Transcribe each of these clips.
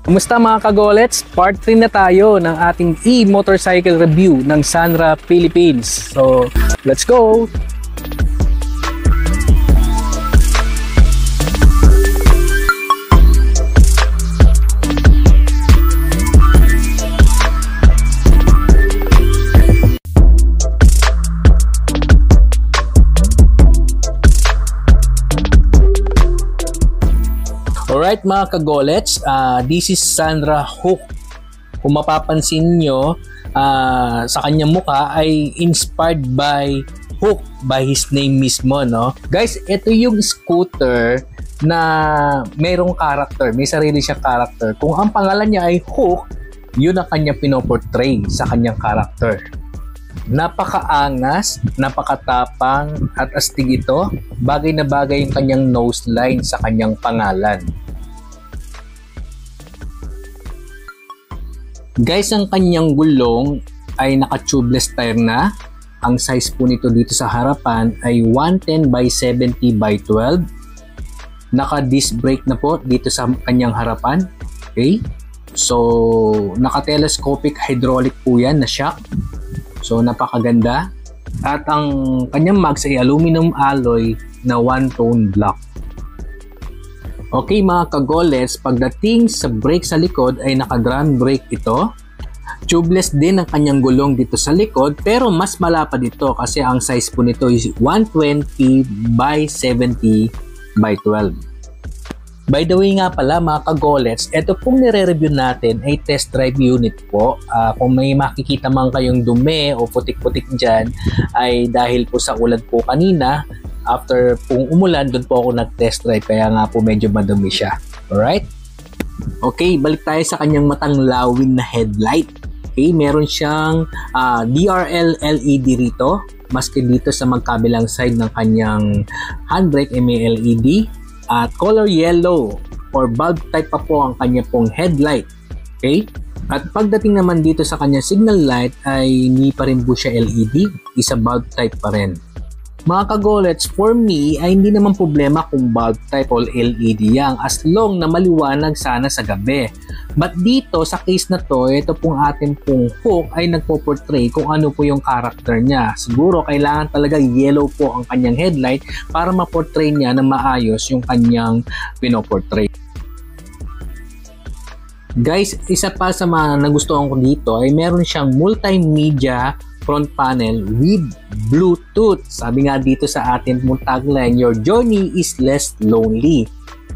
Kumusta mga kagolets? Part 3 na tayo ng ating e-motorcycle review ng Sanra Philippines. So, let's go! Alright mga kagolets, this is Sanra Hook. Kung mapapansin nyo, sa kanyang mukha ay inspired by Hook, by his name mismo, no? Guys, ito yung scooter na mayroong character, may sarili siyang character. Kung ang pangalan niya ay Hook, yun ang kanyang pinoportray sa kanyang character. Napakaangas, napakatapang at astig ito. Bagay na bagay yung kanyang nose line sa kanyang pangalan. Guys, ang kanyang gulong ay naka-tubeless tire na. Ang size po nito dito sa harapan ay 110 by 70 by 12. Naka-disc brake na po dito sa kanyang harapan. Okay? So, naka-telescopic hydraulic po yan na shock. So, napakaganda. At ang kanyang mags ay aluminum alloy na one-tone black. Okay mga kagolets, pagdating sa brake sa likod ay naka-drum brake ito. Tubeless din ang kanyang gulong dito sa likod pero mas malapad ito kasi ang size po nito is 120 by 70 by 12. By the way nga pala mga kagolets, ito pong nire-review natin ay test drive unit po. Kung may makikita man kayong dumi o putik-putik dyan ay dahil po sa ulan po kanina. After pong umulan, doon po ako nag-test drive kaya nga po medyo madumi siya. Alright? Okay, balik tayo sa kanyang matang lawin na headlight. Okay, meron siyang DRL LED rito. Maski dito sa magkabilang side ng kanyang handbrake may LED. At color yellow or bulb type pa po ang kanya pong headlight. Okay? At pagdating naman dito sa kanyang signal light ay hindi pa rin po siya LED. Isa bulb type pa rin. Mga kagolets, for me ay hindi naman problema kung bulb type o LED yang as long na maliwanag sana sa gabi. But dito sa case na to, ito pong ating pong Hook ay nagpo-portray kung ano po yung character niya. Siguro kailangan talaga yellow po ang kanyang headlight para ma-portray niya na maayos yung kanyang pinoportray. Guys, isa pa sa mga nagustuhan ko dito ay meron siyang multimedia front panel with Bluetooth. Sabi nga dito sa atin mong tagline, your journey is less lonely.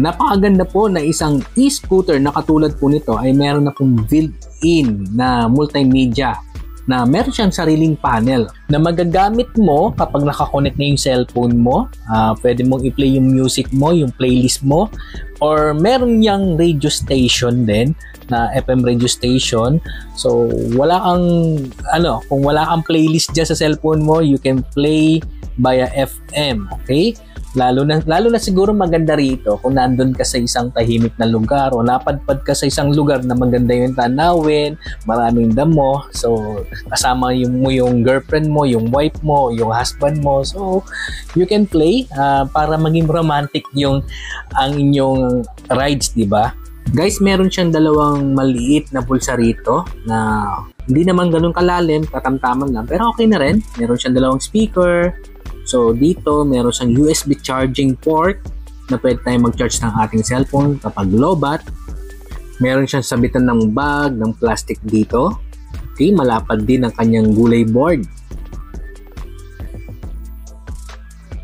Napakaganda po na isang e-scooter na katulad po nito ay meron na pong built-in na multimedia na meron siyang sariling panel na magagamit mo kapag nakakonect na yung cellphone mo. Pwede mong i-play yung music mo, yung playlist mo, or meron niyang radio station din na FM radio station. So wala kang kung wala kang playlist dyan sa cellphone mo, you can play via FM. Okay? Lalo na siguro maganda rito kung nandun ka sa isang tahimik na lugar o napadpad ka sa isang lugar na maganda yung tanawin, maraming damo. So kasama mo yung girlfriend mo, yung wife mo, yung husband mo. So you can play para maging romantic ang inyong rides, di ba? Guys, meron siyang dalawang maliit na bulsa rito na hindi naman ganun kalalim, katamtaman lang, pero okay na rin. Meron siyang dalawang speaker. So dito, meron siyang USB charging port na pwede tayong mag-charge ng ating cellphone kapag low-bat. Meron siyang sabitan ng bag, ng plastic dito. Okay, malapad din ang kanyang gulay board.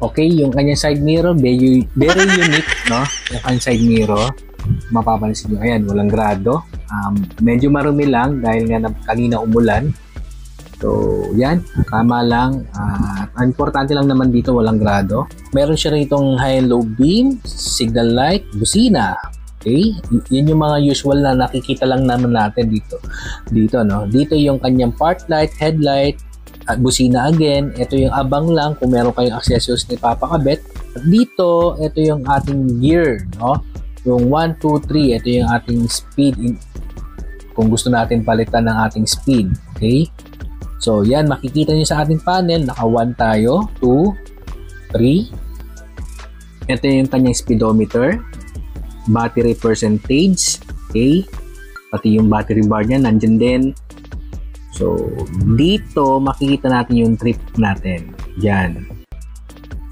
Okay, yung kanyang side mirror, very unique, no? Yung kanyang side mirror. Mapapansin nyo, ayan, walang grado. Medyo marumi lang dahil nga kanina umulan. So, yan. Tama lang. Ang importante lang naman dito, walang grado. Meron siya ritong high and low beam, signal light, busina. Okay? Yan yung mga usual na nakikita lang naman natin dito. Dito yung kanyang park light, headlight, at busina again. Ito yung abang lang kung meron kayong accessories na ipapakabit. At dito, ito yung ating gear, no? Yung 1, 2, 3, ito yung ating speed kung gusto natin palitan ng ating speed. Okay? So, yan, makikita nyo sa ating panel, naka 1 tayo, 2, 3. Ito yung kanyang speedometer, battery percentage, okay? Pati yung battery bar niya, nandyan din. So, dito, makikita natin yung trip natin. Diyan.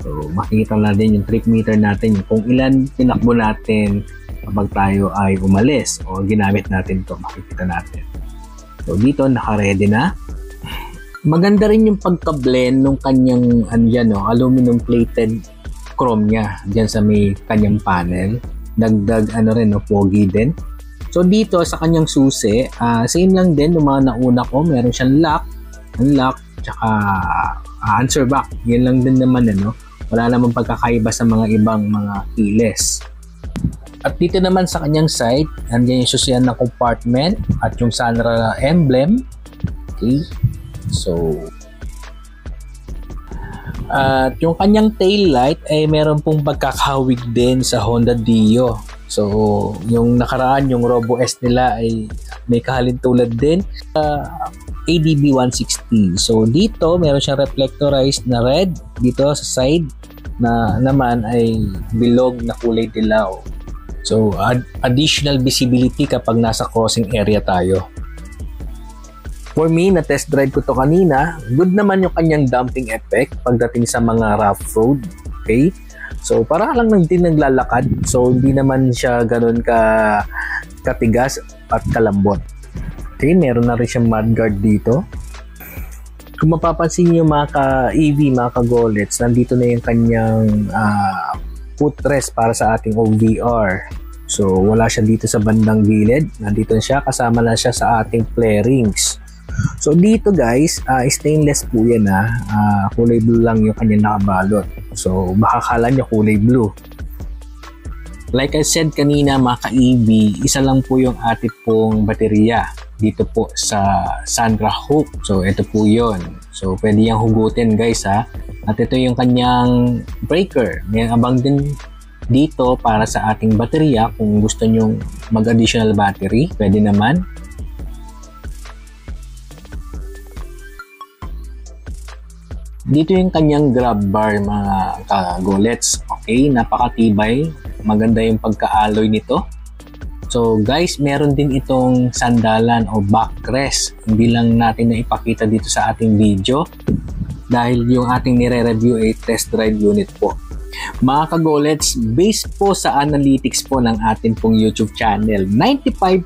So, makikita natin yung trip meter natin, kung ilan tinakbo natin kapag tayo ay umalis o ginamit natin ito, makikita natin. So, dito, naka-ready na. Maganda rin yung pagka-blend ng kanyang aluminum plated chrome niya diyan sa may kanyang panel. Dagdag foggy din. So dito sa kanyang susi, same lang din yung mga nauna ko. Meron siyang lock, unlock, tsaka answer back. Yan lang din naman wala namang pagkakaiba sa mga ibang mga keyless. At dito naman sa kanyang side, nandiyan yung susian na compartment at yung Sandra emblem. Okay. So, at yung kanyang tail light ay meron pong pagkakahawig din sa Honda Dio. So, yung nakaraan, yung Robo S nila ay may kahalintulad din ADB 160. So, dito meron siyang reflectorized na red. Dito sa side na naman ay bilog na kulay dilaw. So, additional visibility kapag nasa crossing area tayo. For me, na-test drive ko to kanina, good naman yung kanyang damping effect pagdating sa mga rough road. Okay? So, para lang din naglalakad. So, hindi naman siya ganun katigas at kalambot. Okay, meron na rin siyang mudguard dito. Kung mapapansin niyo mga ka-EV, mga ka-Golets, nandito na yung kanyang footrest para sa ating OVR. So, wala siya dito sa bandang gilid. Nandito na siya, kasama na siya sa ating flarings. So dito guys, stainless po yan kulay blue lang yung kanya nakabalot. So baka kala nyo kulay blue. Like I said kanina mga ka-EV, isa lang po yung ating pong baterya dito po sa Sandra Hook. So ito po yun. So pwede yung hugutin guys At ito yung kanyang breaker. May abang din dito para sa ating baterya. Kung gusto nyong mag-additional battery, pwede naman. Dito yung kanyang grab bar mga ka-Golets. Okay, napakatibay. Maganda yung pagka-alloy nito. So guys, meron din itong sandalan o backrest. Hindi lang natin na ipakita dito sa ating video dahil yung ating nire-review ay test drive unit po. Mga ka-Golets, based po sa analytics po ng ating pong YouTube channel, 95%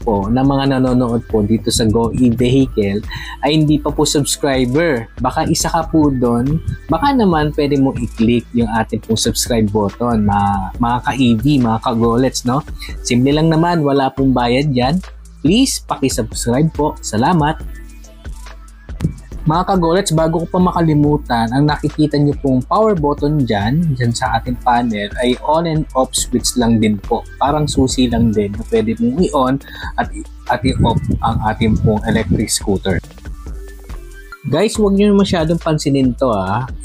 po ng mga nanonood po dito sa Go E-Vehicle ay hindi pa po subscriber. Baka isa ka po doon, baka naman pwede mo i-click yung ating pong subscribe button, mga ka-EV, mga ka-Golets, no? Simple lang naman, wala pong bayad yan. Please, paki-subscribe po. Salamat! Mga ka-Golets, bago ko pa makalimutan, ang nakikita nyo pong power button dyan sa ating panel ay on and off switch lang din po. Parang susi lang din na pwede mong i-on at i-off ang ating pong electric scooter. Guys, huwag nyo masyadong pansinin to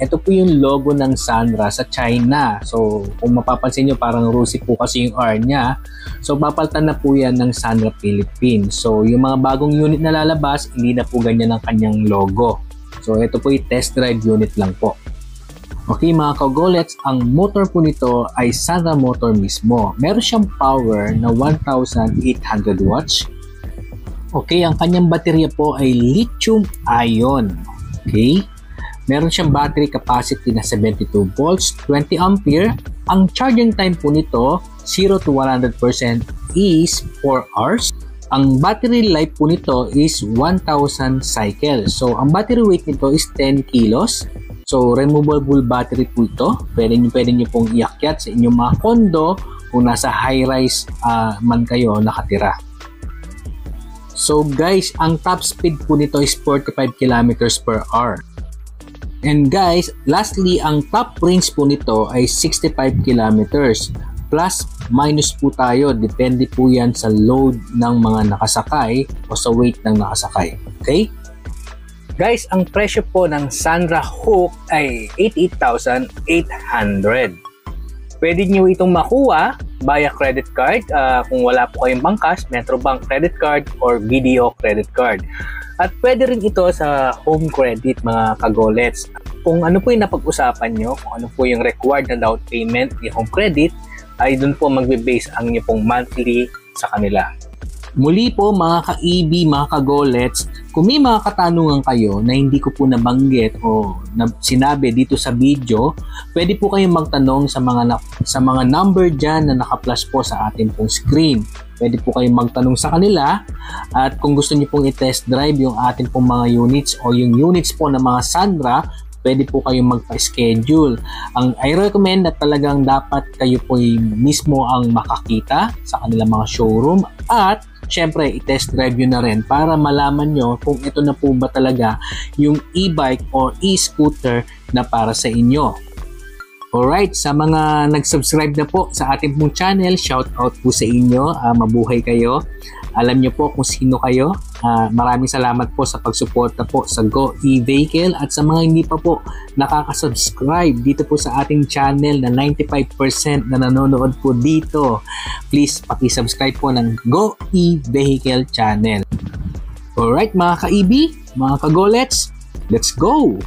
Ito po yung logo ng Sandra sa China. So, kung mapapansin nyo, parang Rusi po kasi yung R niya. So, papalitan na po yan ng Sandra Philippines. So, yung mga bagong unit na lalabas, hindi na po ganyan ang kanyang logo. So, ito po yung test drive unit lang po. Okay mga ka-Golets, ang motor po nito ay Sandra motor mismo. Meron siyang power na 1,800 watts. Okay, ang kanyang baterya po ay lithium ion. Okay? Meron siyang battery capacity na 72 volts, 20 ampere. Ang charging time po nito, 0 to 100% is 4 hours. Ang battery life po nito is 1,000 cycles. So, ang battery weight nito is 10 kilos. So, removable battery po ito. Pwede nyo pong iakyat sa inyong mga kondo kung nasa high-rise man kayo nakatira. So guys, ang top speed po nito is 45 kilometers per hour. And guys, lastly, ang top range po nito ay 65 kilometers. Plus, minus po tayo. Depende po yan sa load ng mga nakasakay o sa weight ng nakasakay. Okay? Guys, ang presyo po ng Sandra Hook ay 88,800. Pwede nyo itong makuha via credit card kung wala po kayong bangkas, Metrobank credit card or BDO credit card. At pwede rin ito sa home credit mga kagolets. Kung ano po yung napag-usapan nyo, kung ano po yung required na down payment ni home credit, ay dun po magbe-base ang inyo pong monthly sa kanila. Muli po mga ka-EB, mga kagolets, kung may mga katanungan kayo na hindi ko po nabanggit o sinabi dito sa video, pwede po kayong magtanong sa mga number dyan na naka-flash po sa ating pong screen. Pwede po kayong magtanong sa kanila at kung gusto niyo pong i-test drive yung ating pong mga units o yung units po ng mga Sandra, pwede po kayong magpa-schedule. I recommend na talagang dapat kayo po mismo ang makakita sa kanilang mga showroom at syempre i-test drive nyo na rin para malaman nyo kung ito na po ba talaga yung e-bike or e-scooter na para sa inyo. Alright, sa mga nag-subscribe na po sa ating pong channel, shout out po sa inyo. Mabuhay kayo. Alam nyo po kung sino kayo. Maraming salamat po sa pagsuporta po sa Go E-Vehicle at sa mga hindi pa po nakaka-subscribe dito po sa ating channel na 95% na nanonood po dito. Please paki-subscribe po ng Go E-Vehicle channel. Alright mga ka-EB, mga kagolets, let's go!